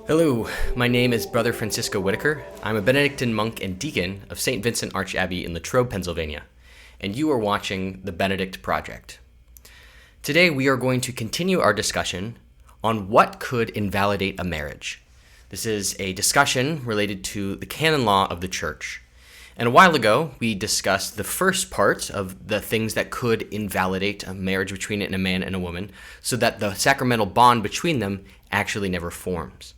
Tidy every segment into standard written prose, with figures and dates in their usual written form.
Hello, my name is Brother Francisco Whitaker. I'm a Benedictine monk and deacon of St. Vincent Arch Abbey in Latrobe, Pennsylvania, and you are watching The Benedict Project. Today we are going to continue our discussion on what could invalidate a marriage. This is a discussion related to the Canon Law of the Church. And a while ago, we discussed the first part of the things that could invalidate a marriage between a man and a woman, so that the sacramental bond between them actually never forms.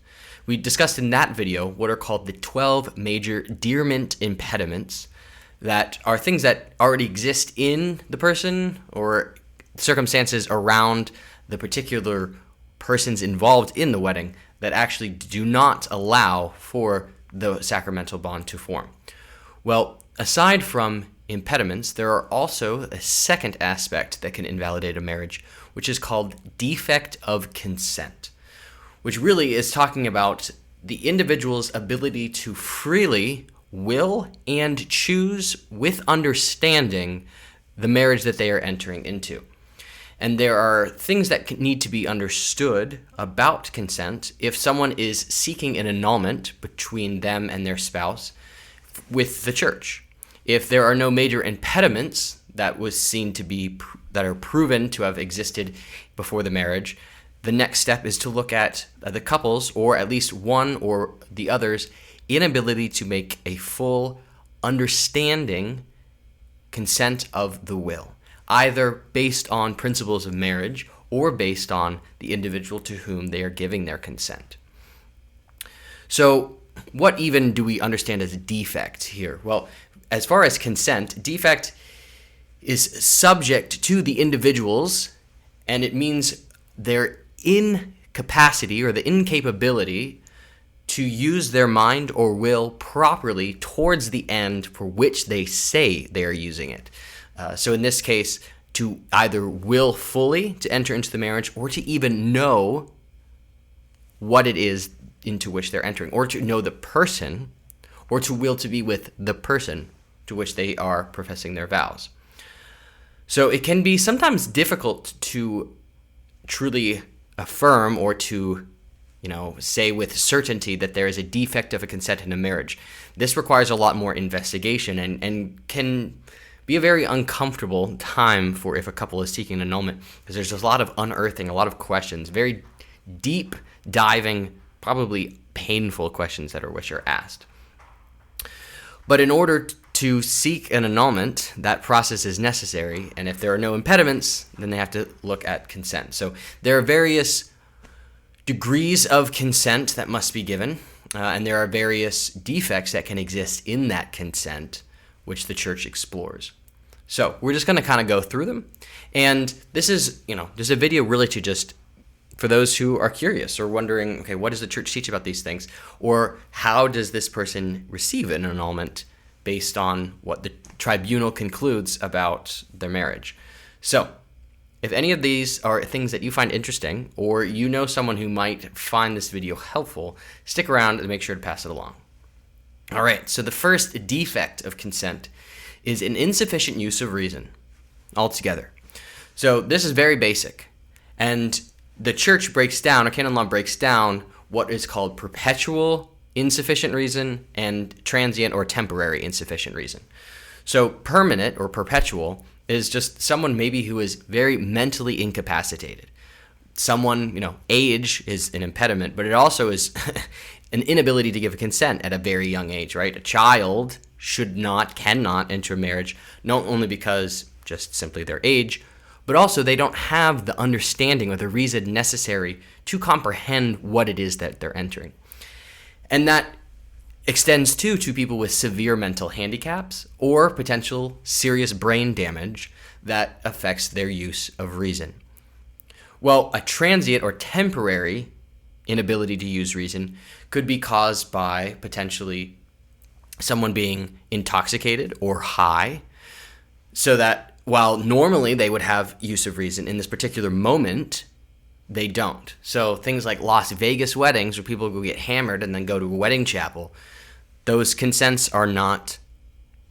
We discussed in that video what are called the 12 major diriment impediments, that are things that already exist in the person or circumstances around the particular persons involved in the wedding that actually do not allow for the sacramental bond to form. Well, aside from impediments, there are also a second aspect that can invalidate a marriage, which is called defect of consent, which really is talking about the individual's ability to freely will and choose with understanding the marriage that they are entering into. And there are things that need to be understood about consent if someone is seeking an annulment between them and their spouse with the church. If there are no major impediments that was seen to be that are proven to have existed before the marriage, the next step is to look at the couple's, or at least one or the other's, inability to make a full understanding consent of the will, either based on principles of marriage or based on the individual to whom they are giving their consent. So, what even do we understand as a defect here? Well, as far as consent, defect is subject to the individuals, and it means their incapacity or the incapability to use their mind or will properly towards the end for which they say they are using it. So in this case, to either will fully to enter into the marriage, or to even know what it is into which they're entering, or to know the person, or to will to be with the person to which they are professing their vows. So it can be sometimes difficult to truly affirm or to, say with certainty that there is a defect of a consent in a marriage. This requires a lot more investigation and can be a very uncomfortable time for if a couple is seeking annulment, because there's a lot of unearthing, a lot of questions, very deep diving, probably painful questions which are asked. But in order to seek an annulment, that process is necessary, and if there are no impediments, then they have to look at consent. So there are various degrees of consent that must be given, and there are various defects that can exist in that consent, which the church explores. So we're just going to kind of go through them, and this is, there's a video really to just for those who are curious or wondering, okay, what does the church teach about these things? Or how does this person receive an annulment based on what the tribunal concludes about their marriage? So, if any of these are things that you find interesting, or you know someone who might find this video helpful, stick around and make sure to pass it along. All right, so the first defect of consent is an insufficient use of reason altogether. So this is very basic, and the church breaks down, or Canon Law breaks down, what is called perpetual insufficient reason and transient or temporary insufficient reason. So permanent or perpetual is just someone maybe who is very mentally incapacitated. Someone, age is an impediment, but it also is an inability to give consent at a very young age, right? A child cannot enter marriage, not only because just simply their age, but also they don't have the understanding or the reason necessary to comprehend what it is that they're entering. And that extends to people with severe mental handicaps or potential serious brain damage that affects their use of reason. Well, a transient or temporary inability to use reason could be caused by potentially someone being intoxicated or high, so that while normally they would have use of reason, in this particular moment, they don't. So things like Las Vegas weddings, where people go get hammered and then go to a wedding chapel, those consents are not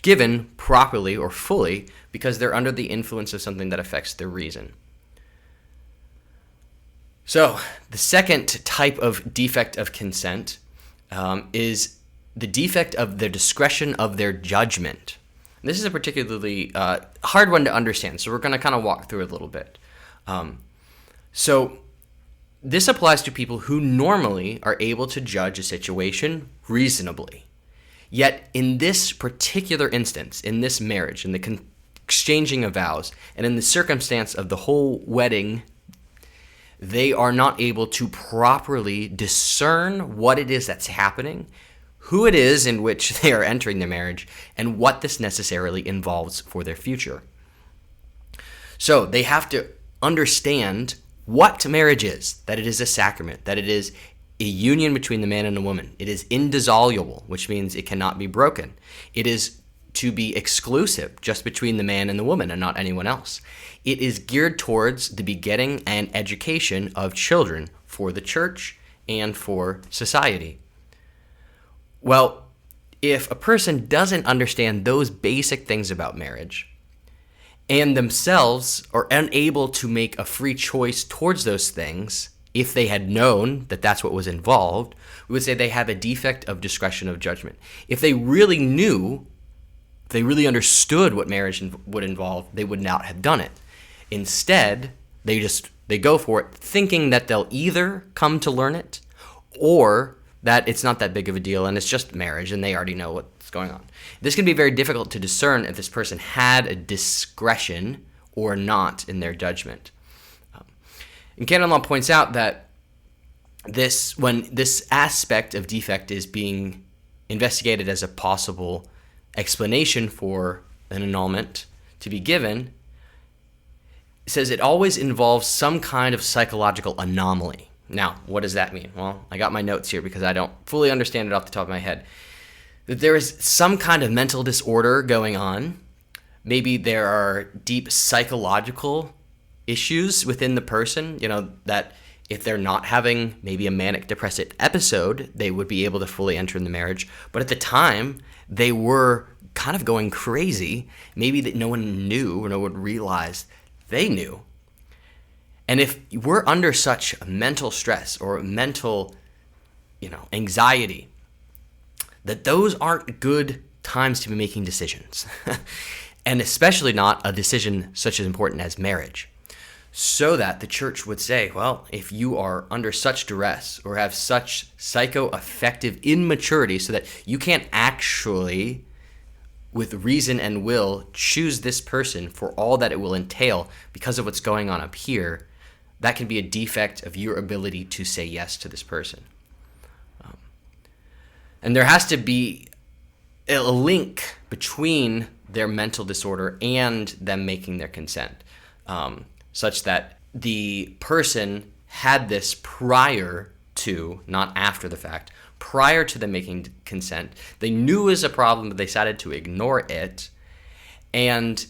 given properly or fully because they're under the influence of something that affects their reason. So the second type of defect of consent is the defect of the discretion of their judgment. And this is a particularly hard one to understand, so we're going to kind of walk through it a little bit. So this applies to people who normally are able to judge a situation reasonably. Yet in this particular instance, in this marriage, in the exchanging of vows, and in the circumstance of the whole wedding, they are not able to properly discern what it is that's happening, who it is in which they are entering the marriage, and what this necessarily involves for their future. So they have to understand what marriage is, that it is a sacrament, that it is a union between the man and a woman. It is indissoluble, which means it cannot be broken. It is to be exclusive, just between the man and the woman and not anyone else. It is geared towards the begetting and education of children for the church and for society. Well, if a person doesn't understand those basic things about marriage and themselves are unable to make a free choice towards those things, if they had known that that's what was involved, we would say they have a defect of discretion of judgment. If they really knew, if they really understood what marriage would involve, they would not have done it. Instead, they go for it thinking that they'll either come to learn it or that it's not that big of a deal and it's just marriage and they already know what's going on. This can be very difficult to discern if this person had a discretion or not in their judgment. And Canon Law points out that when this aspect of defect is being investigated as a possible explanation for an annulment to be given, it says it always involves some kind of psychological anomaly. Now, what does that mean? Well, I got my notes here because I don't fully understand it off the top of my head. That there is some kind of mental disorder going on. Maybe there are deep psychological issues within the person, that if they're not having maybe a manic depressive episode, they would be able to fully enter in the marriage. But at the time, they were kind of going crazy. Maybe that no one knew or no one realized they knew. And if we're under such mental stress or mental, anxiety, that those aren't good times to be making decisions. And especially not a decision such as important as marriage. So that the church would say, well, if you are under such duress or have such psychoaffective immaturity so that you can't actually, with reason and will, choose this person for all that it will entail because of what's going on up here, that can be a defect of your ability to say yes to this person. And there has to be a link between their mental disorder and them making their consent. Such that the person had this prior to, not after the fact, prior to them making consent. They knew it was a problem, but they decided to ignore it. And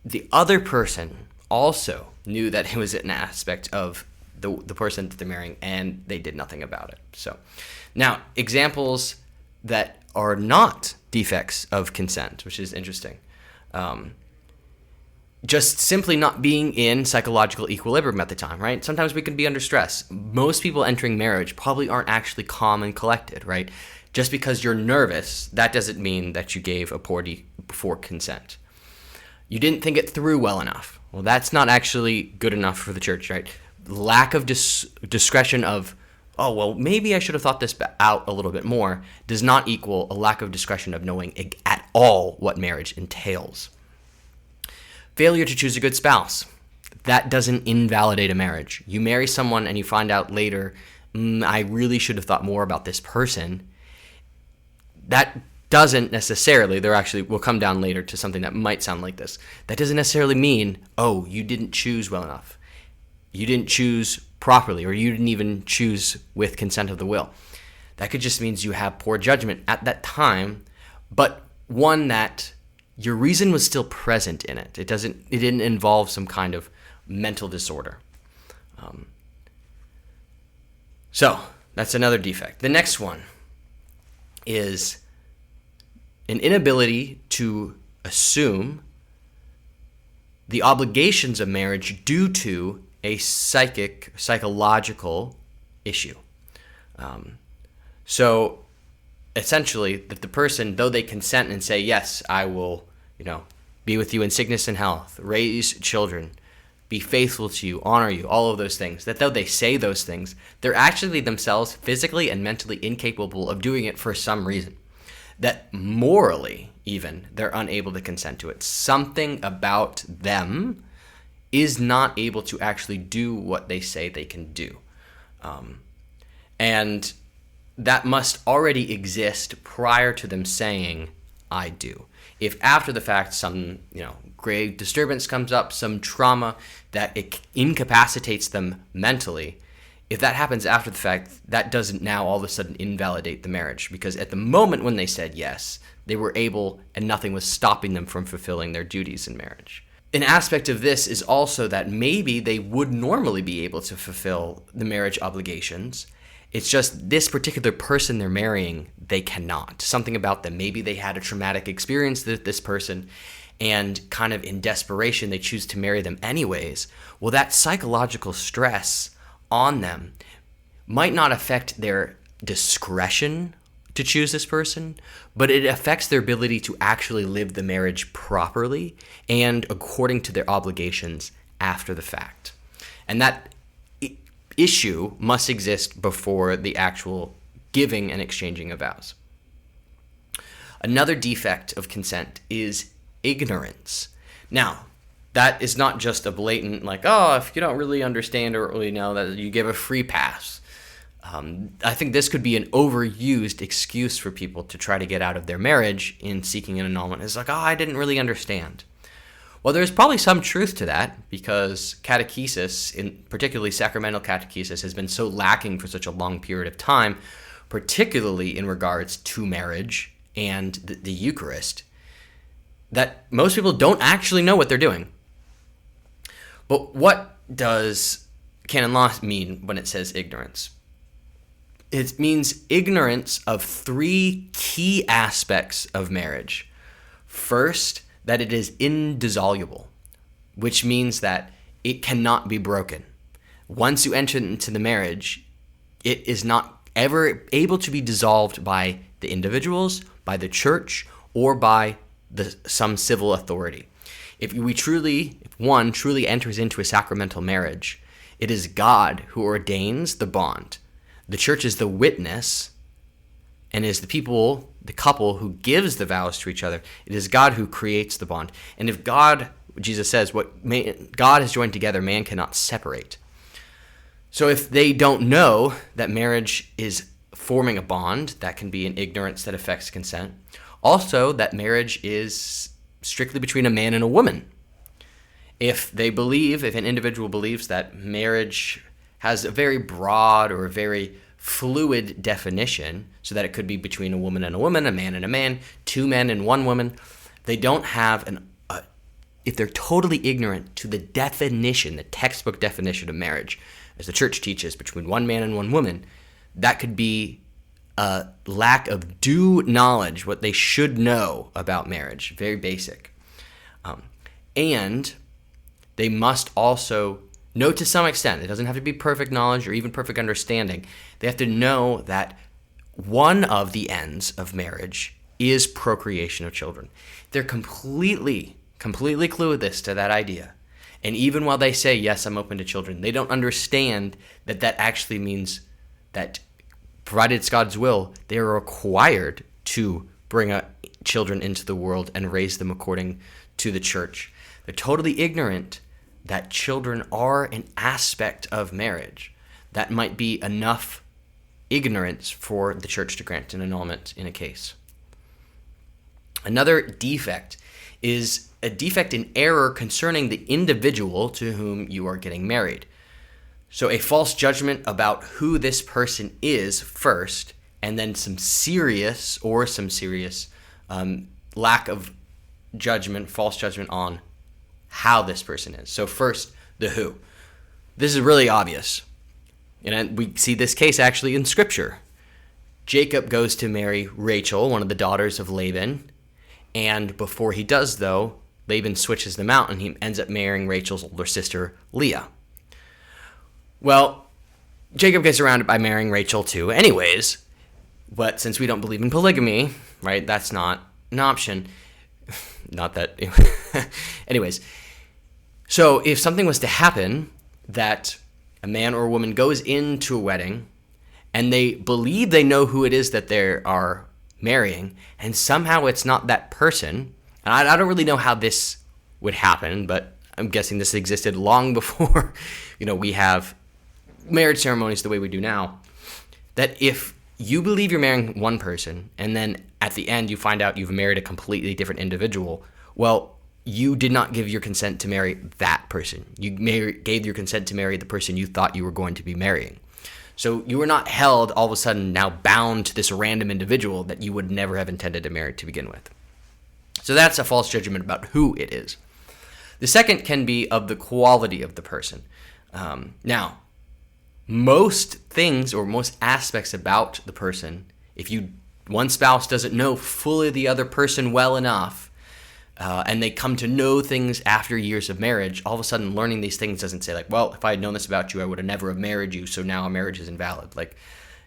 the other person also knew that it was an aspect of the person that they're marrying, and they did nothing about it. So now, examples that are not defects of consent, which is interesting. Just simply not being in psychological equilibrium at the time, right? Sometimes we can be under stress. Most people entering marriage probably aren't actually calm and collected, right? Just because you're nervous, that doesn't mean that you gave a poor consent. You didn't think it through well enough. Well, that's not actually good enough for the church, right? Lack of discretion of, oh, well, maybe I should have thought this out a little bit more, does not equal a lack of discretion of knowing at all what marriage entails. Failure to choose a good spouse. That doesn't invalidate a marriage. You marry someone and you find out later, I really should have thought more about this person. That doesn't necessarily, we'll come down later to something that might sound like this. That doesn't necessarily mean, oh, you didn't choose well enough. You didn't choose properly, or you didn't even choose with consent of the will. That could just mean you have poor judgment at that time, but one that your reason was still present in it. It didn't involve some kind of mental disorder. So that's another defect. The next one is an inability to assume the obligations of marriage due to a psychological issue. So essentially, that the person, though they consent and say, yes, I will, be with you in sickness and health, raise children, be faithful to you, honor you, all of those things, that though they say those things, they're actually themselves physically and mentally incapable of doing it for some reason. That morally, even, they're unable to consent to it. Something about them is not able to actually do what they say they can do. And that must already exist prior to them saying, I do. If after the fact some, grave disturbance comes up, some trauma that it incapacitates them mentally, if that happens after the fact, that doesn't now all of a sudden invalidate the marriage, because at the moment when they said yes, they were able and nothing was stopping them from fulfilling their duties in marriage. An aspect of this is also that maybe they would normally be able to fulfill the marriage obligations. It's just this particular person they're marrying, they cannot. Something about them. Maybe they had a traumatic experience with this person, and kind of in desperation, they choose to marry them anyways. Well, that psychological stress on them might not affect their discretion to choose this person, but it affects their ability to actually live the marriage properly and according to their obligations after the fact. And that issue must exist before the actual giving and exchanging of vows. Another defect of consent is ignorance. Now, that is not just a blatant, if you don't really understand or really know, that you give a free pass. I think this could be an overused excuse for people to try to get out of their marriage in seeking an annulment. It's I didn't really understand. Well, there's probably some truth to that, because catechesis, particularly sacramental catechesis, has been so lacking for such a long period of time, particularly in regards to marriage and the Eucharist, that most people don't actually know what they're doing. But what does Canon Law mean when it says ignorance? It means ignorance of three key aspects of marriage. First, that it is indissoluble, which means that it cannot be broken. Once you enter into the marriage, it is not ever able to be dissolved by the individuals, by the church, or by some civil authority. If one truly enters into a sacramental marriage, it is God who ordains the bond. The church is the witness and is the couple who gives the vows to each other. It is God who creates the bond. And if God, Jesus says, God has joined together, man cannot separate. So if they don't know that marriage is forming a bond, that can be an ignorance that affects consent. Also, that marriage is strictly between a man and a woman. If an individual believes that marriage has a very broad or a very fluid definition, so that it could be between a woman and a woman, a man and a man, two men and one woman, they don't have if they're totally ignorant to the definition, the textbook definition of marriage, as the church teaches, between one man and one woman, that could be a lack of due knowledge, what they should know about marriage, very basic. And they must also know to some extent, it doesn't have to be perfect knowledge or even perfect understanding, they have to know that one of the ends of marriage is procreation of children. They're completely clueless to that idea. And even while they say, yes, I'm open to children, they don't understand that actually means that, provided it's God's will, they are required to bring children into the world and raise them according to the church. They're totally ignorant that children are an aspect of marriage. That might be enough ignorance for the church to grant an annulment in a case. Another defect is a defect in error concerning the individual to whom you are getting married. So a false judgment about who this person is first, and then some serious lack of judgment, false judgment on how this person is. So first, the who. This is really obvious. And we see this case actually in Scripture. Jacob goes to marry Rachel, one of the daughters of Laban. And before he does, though, Laban switches them out and he ends up marrying Rachel's older sister, Leah. Well, Jacob gets around it by marrying Rachel too anyways, but since we don't believe in polygamy, right, that's not an option. Not that... Anyways, so if something was to happen that a man or a woman goes into a wedding and they believe they know who it is that they are marrying, and somehow it's not that person, and I don't really know how this would happen, but I'm guessing this existed long before, we have marriage ceremonies the way we do now, that if you believe you're marrying one person and then at the end you find out you've married a completely different individual, well, you did not give your consent to marry that person. You gave your consent to marry the person you thought you were going to be marrying. So you were not held all of a sudden now bound to this random individual that you would never have intended to marry to begin with. So that's a false judgment about who it is. The second can be of the quality of the person. Now, most things or most aspects about the person, if one spouse doesn't know fully the other person well enough, and they come to know things after years of marriage, all of a sudden learning these things doesn't say well, if I had known this about you, I would have never have married you, so now our marriage is invalid.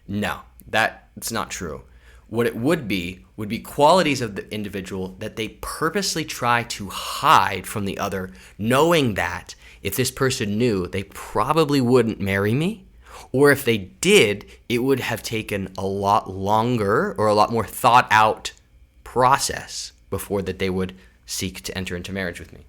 No, that's not true. What it would be qualities of the individual that they purposely try to hide from the other, knowing that if this person knew, they probably wouldn't marry me, or if they did, it would have taken a lot longer or a lot more thought out process before that they would seek to enter into marriage with me.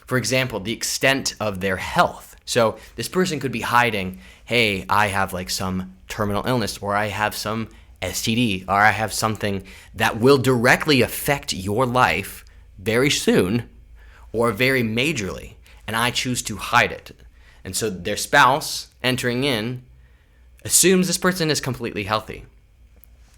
For example, the extent of their health. So this person could be hiding, hey, I have some terminal illness, or I have some STD, or I have something that will directly affect your life very soon or very majorly, and I choose to hide it. And so their spouse entering in assumes this person is completely healthy.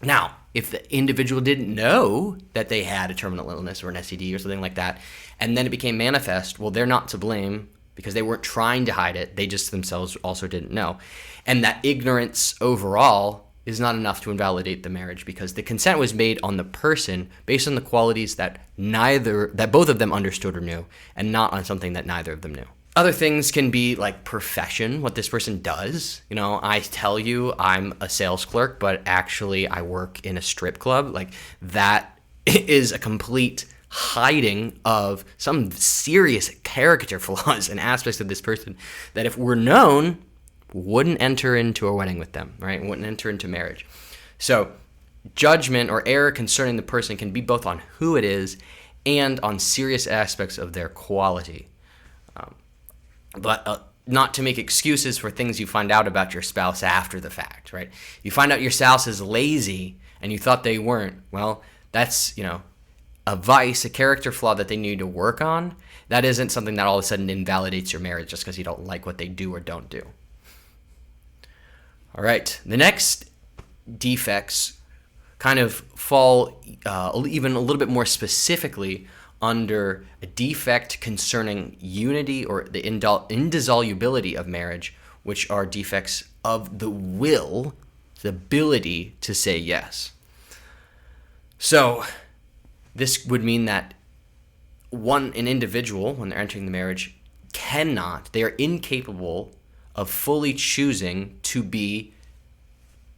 Now, if the individual didn't know that they had a terminal illness or an STD or something like that, and then it became manifest, well, they're not to blame because they weren't trying to hide it. They just themselves also didn't know. And that ignorance overall is not enough to invalidate the marriage because the consent was made on the person based on the qualities that both of them understood or knew, and not on something that neither of them knew. Other things can be like profession, what this person does. I tell you I'm a sales clerk, but actually I work in a strip club. That is a complete hiding of some serious character flaws and aspects of this person that if were known, wouldn't enter into a wedding with them, right? Wouldn't enter into marriage. So judgment or error concerning the person can be both on who it is and on serious aspects of their quality. But not to make excuses for things you find out about your spouse after the fact, right? You find out your spouse is lazy and you thought they weren't. Well, that's, a vice, a character flaw that they need to work on. That isn't something that all of a sudden invalidates your marriage just because you don't like what they do or don't do. All right, the next defects kind of fall even a little bit more specifically under a defect concerning unity or the indissolubility of marriage, which are defects of the will, the ability to say yes. So this would mean that an individual, when they're entering the marriage, they are incapable of fully choosing to be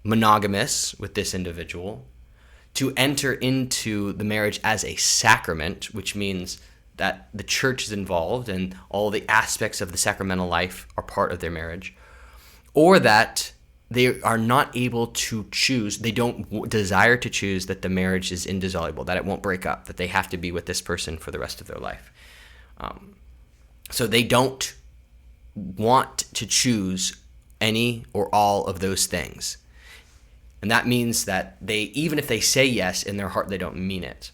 monogamous with this individual, to enter into the marriage as a sacrament, which means that the church is involved and all the aspects of the sacramental life are part of their marriage, or that they are not able to choose, they don't desire to choose that the marriage is indissoluble, that it won't break up, that they have to be with this person for the rest of their life. So they don't want to choose any or all of those things. And that means that even if they say yes, in their heart they don't mean it.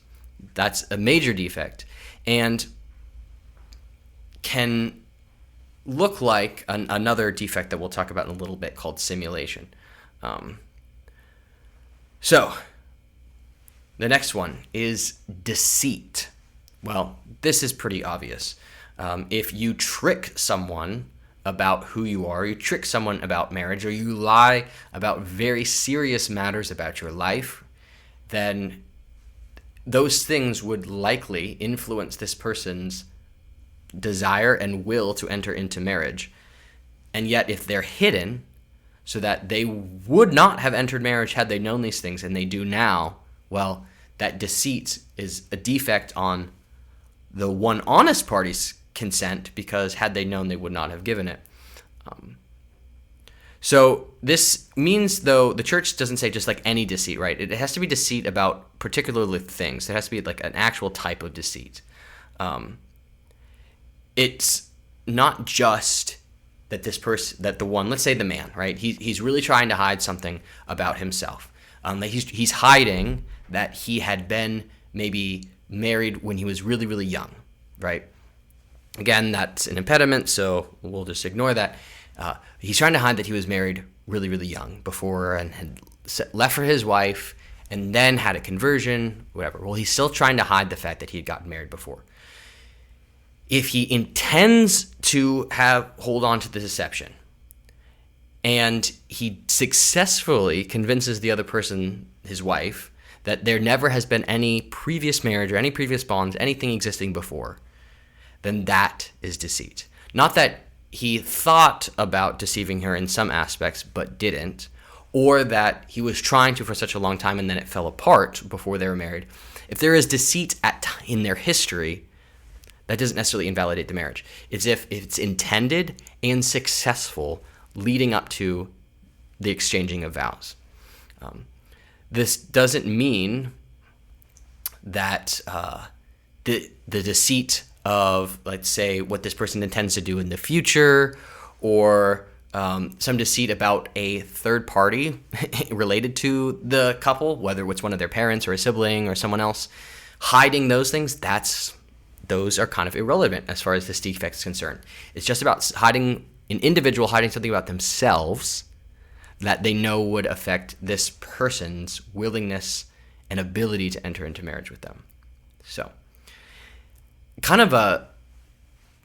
That's a major defect and can look like another defect that we'll talk about in a little bit called simulation. So the next one is deceit. Well, this is pretty obvious. If you trick someone about who you are, you trick someone about marriage, or you lie about very serious matters about your life, then those things would likely influence this person's desire and will to enter into marriage. And yet if they're hidden so that they would not have entered marriage had they known these things, and they do now, well, that deceit is a defect on the one honest party's consent, because had they known, they would not have given it. So this means, though, the church doesn't say just like any deceit, right? It has to be deceit about particular things. There has to be like an actual type of deceit. It's not just that this person, that the one, let's say the man, right? He's really trying to hide something about himself. He's hiding that he had been maybe married when he was really, really young, right? Again, that's an impediment, so we'll just ignore that. He's trying to hide that he was married really, really young before and had left for his wife and then had a conversion, whatever. Well, he's still trying to hide the fact that he had gotten married before. If he intends to hold on to the deception and he successfully convinces the other person, his wife, that there never has been any previous marriage or any previous bonds, anything existing before, then that is deceit. Not that he thought about deceiving her in some aspects but didn't, or that he was trying to for such a long time and then it fell apart before they were married. If there is deceit in their history, that doesn't necessarily invalidate the marriage. It's if it's intended and successful leading up to the exchanging of vows. This doesn't mean that the deceit of, let's say, what this person intends to do in the future, or some deceit about a third party related to the couple, whether it's one of their parents or a sibling or someone else, hiding those things, those are kind of irrelevant as far as this defect is concerned. It's just about hiding an individual, hiding something about themselves that they know would affect this person's willingness and ability to enter into marriage with them. So, kind of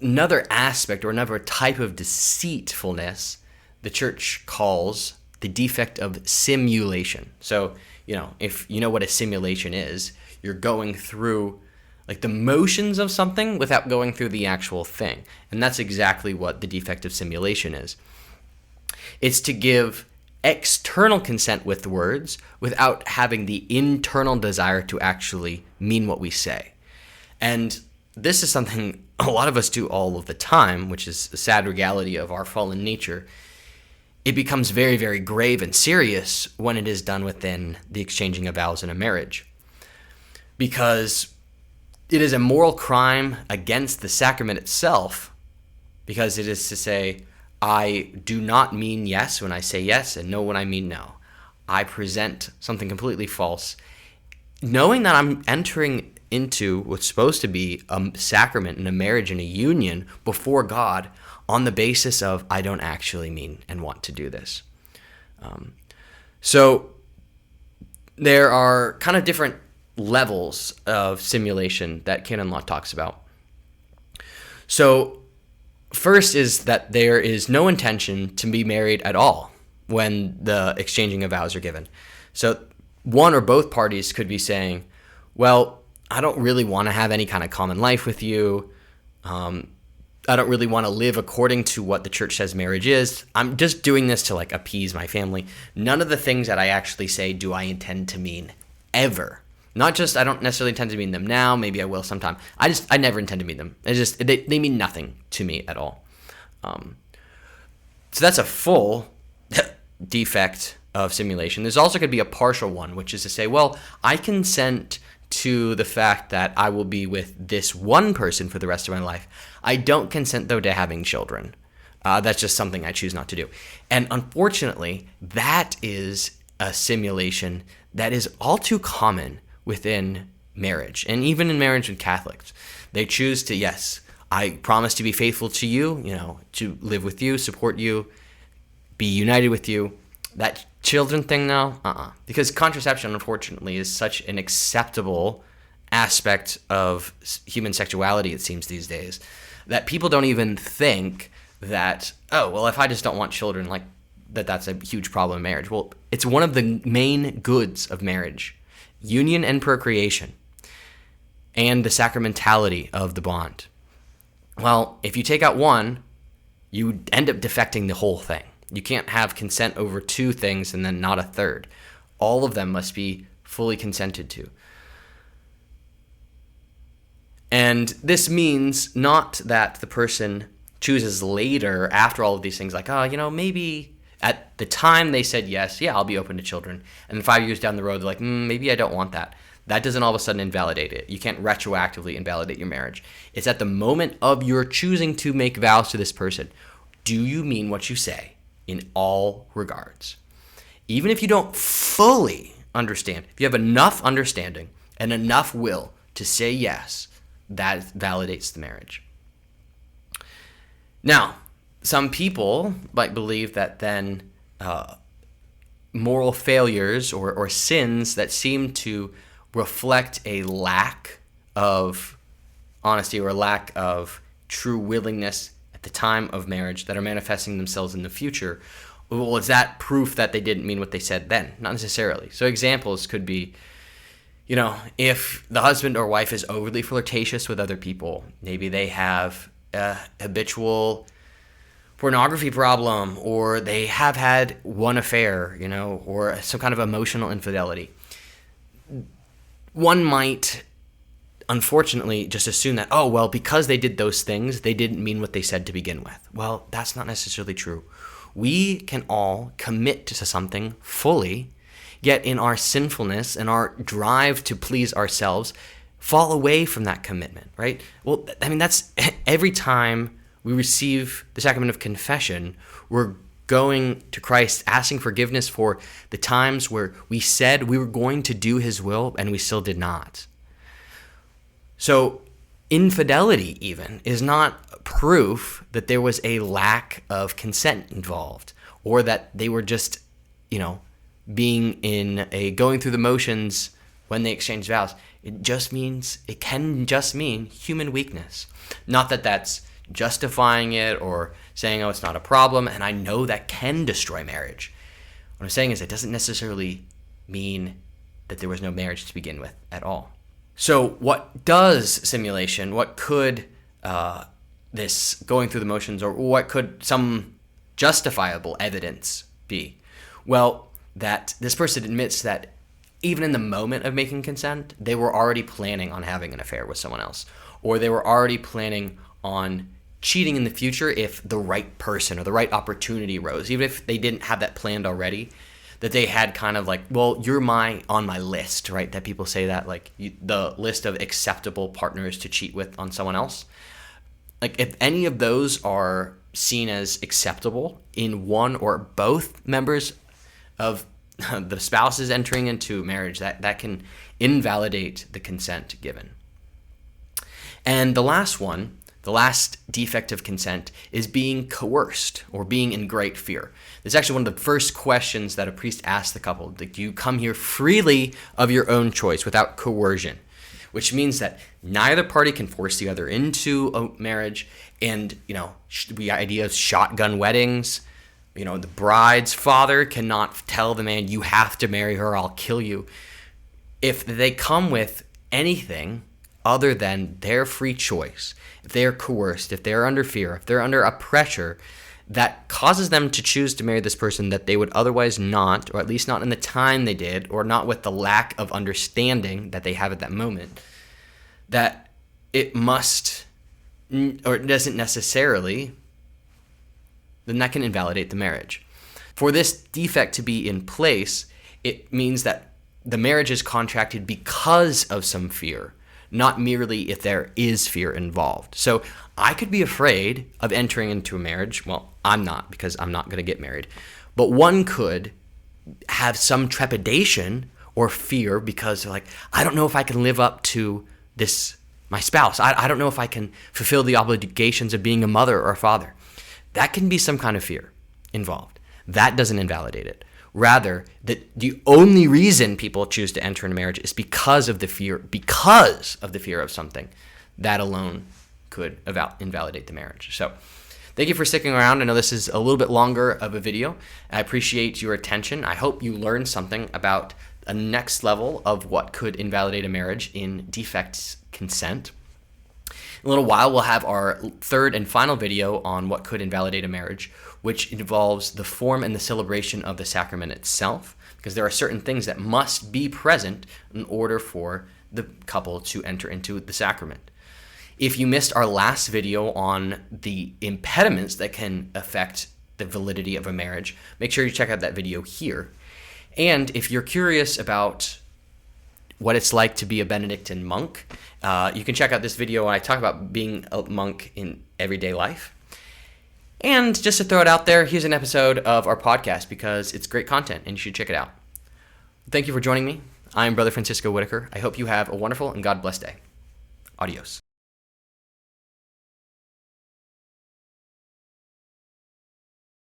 another aspect or another type of deceitfulness the church calls the defect of simulation. So, if you know what a simulation is, you're going through like the motions of something without going through the actual thing. And that's exactly what the defect of simulation is. It's to give external consent with words without having the internal desire to actually mean what we say. And this is something a lot of us do all of the time, which is the sad reality of our fallen nature. It becomes very, very grave and serious when it is done within the exchanging of vows in a marriage, because it is a moral crime against the sacrament itself, because it is to say, I do not mean yes when I say yes and no when I mean no. I present something completely false, knowing that I'm entering into what's supposed to be a sacrament and a marriage and a union before God on the basis of I don't actually mean and want to do this. So there are kind of different levels of simulation that Canon Law talks about. So first is that there is no intention to be married at all when the exchanging of vows are given. So one or both parties could be saying, well, I don't really want to have any kind of common life with you. I don't really want to live according to what the church says marriage is. I'm just doing this to like appease my family. None of the things that I actually say do I intend to mean ever. Not just I don't necessarily intend to mean them now. Maybe I will sometime. I never intend to mean them. It's just they mean nothing to me at all. So that's a full defect of simulation. There's also going to be a partial one, which is to say, well, I consent to the fact that I will be with this one person for the rest of my life. I don't consent, though, to having children. That's just something I choose not to do. And unfortunately, that is a simulation that is all too common within marriage, and even in marriage with Catholics. They choose to, yes, I promise to be faithful to you, to live with you, support you, be united with you. That children thing now, because contraception, unfortunately, is such an acceptable aspect of human sexuality, it seems these days, that people don't even think that, oh, well, if I just don't want children, like that's a huge problem in marriage. Well, it's one of the main goods of marriage, union and procreation, and the sacramentality of the bond. Well, if you take out one, you end up defecting the whole thing. You can't have consent over two things and then not a third. All of them must be fully consented to. And this means not that the person chooses later after all of these things, like, maybe at the time they said yes, yeah, I'll be open to children. And then 5 years down the road, they're like, maybe I don't want that. That doesn't all of a sudden invalidate it. You can't retroactively invalidate your marriage. It's at the moment of your choosing to make vows to this person. Do you mean what you say in all regards? Even if you don't fully understand, if you have enough understanding and enough will to say yes, that validates the marriage. Now, some people might believe that then moral failures or sins that seem to reflect a lack of honesty or a lack of true willingness at the time of marriage that are manifesting themselves in the future, well, is that proof that they didn't mean what they said then? Not necessarily. So examples could be, if the husband or wife is overly flirtatious with other people, maybe they have a habitual pornography problem, or they have had one affair, or some kind of emotional infidelity. One might, unfortunately, just assume that, because they did those things, they didn't mean what they said to begin with. Well, that's not necessarily true. We can all commit to something fully, yet in our sinfulness and our drive to please ourselves, fall away from that commitment, right? Well, that's every time we receive the sacrament of confession, we're going to Christ, asking forgiveness for the times where we said we were going to do his will and we still did not. So infidelity even is not proof that there was a lack of consent involved, or that they were just, going through the motions when they exchanged vows. It can just mean human weakness. Not that that's justifying it or saying, it's not a problem, and I know that can destroy marriage. What I'm saying is it doesn't necessarily mean that there was no marriage to begin with at all. So what does simulation, what could this going through the motions, or what could some justifiable evidence be? Well, that this person admits that even in the moment of making consent, they were already planning on having an affair with someone else, or they were already planning on cheating in the future if the right person or the right opportunity arose, even if they didn't have that planned already, that they had kind of like, you're on my list, right? That people say that, like the list of acceptable partners to cheat with on someone else. Like if any of those are seen as acceptable in one or both members of the spouses entering into marriage, that can invalidate the consent given. And the last defect of consent is being coerced or being in great fear. This is actually one of the first questions that a priest asks the couple. Do you come here freely of your own choice without coercion? Which means that neither party can force the other into a marriage. And, the idea of shotgun weddings, the bride's father cannot tell the man, you have to marry her, I'll kill you. If they come with anything other than their free choice, if they're coerced, if they're under fear, if they're under a pressure that causes them to choose to marry this person that they would otherwise not, or at least not in the time they did, or not with the lack of understanding that they have at that moment, that it must, or it doesn't necessarily, then that can invalidate the marriage. For this defect to be in place, it means that the marriage is contracted because of some fear, not merely if there is fear involved. So I could be afraid of entering into a marriage. Well, I'm not, because I'm not going to get married. But one could have some trepidation or fear because they're like, I don't know if I can live up to this, my spouse. I don't know if I can fulfill the obligations of being a mother or a father. That can be some kind of fear involved. That doesn't invalidate it. Rather, that the only reason people choose to enter into marriage is because of the fear of something. That alone could invalidate the marriage. So thank you for sticking around. I know this is a little bit longer of a video. I appreciate your attention. I hope you learned something about a next level of what could invalidate a marriage in defects consent. In a little while, we'll have our third and final video on what could invalidate a marriage, which involves the form and the celebration of the sacrament itself, because there are certain things that must be present in order for the couple to enter into the sacrament. If you missed our last video on the impediments that can affect the validity of a marriage, make sure you check out that video here. And if you're curious about what it's like to be a Benedictine monk, you can check out this video where I talk about being a monk in everyday life. And just to throw it out there, here's an episode of our podcast because it's great content and you should check it out. Thank you for joining me. I'm Brother Francisco Whitaker. I hope you have a wonderful and God bless day. Adios.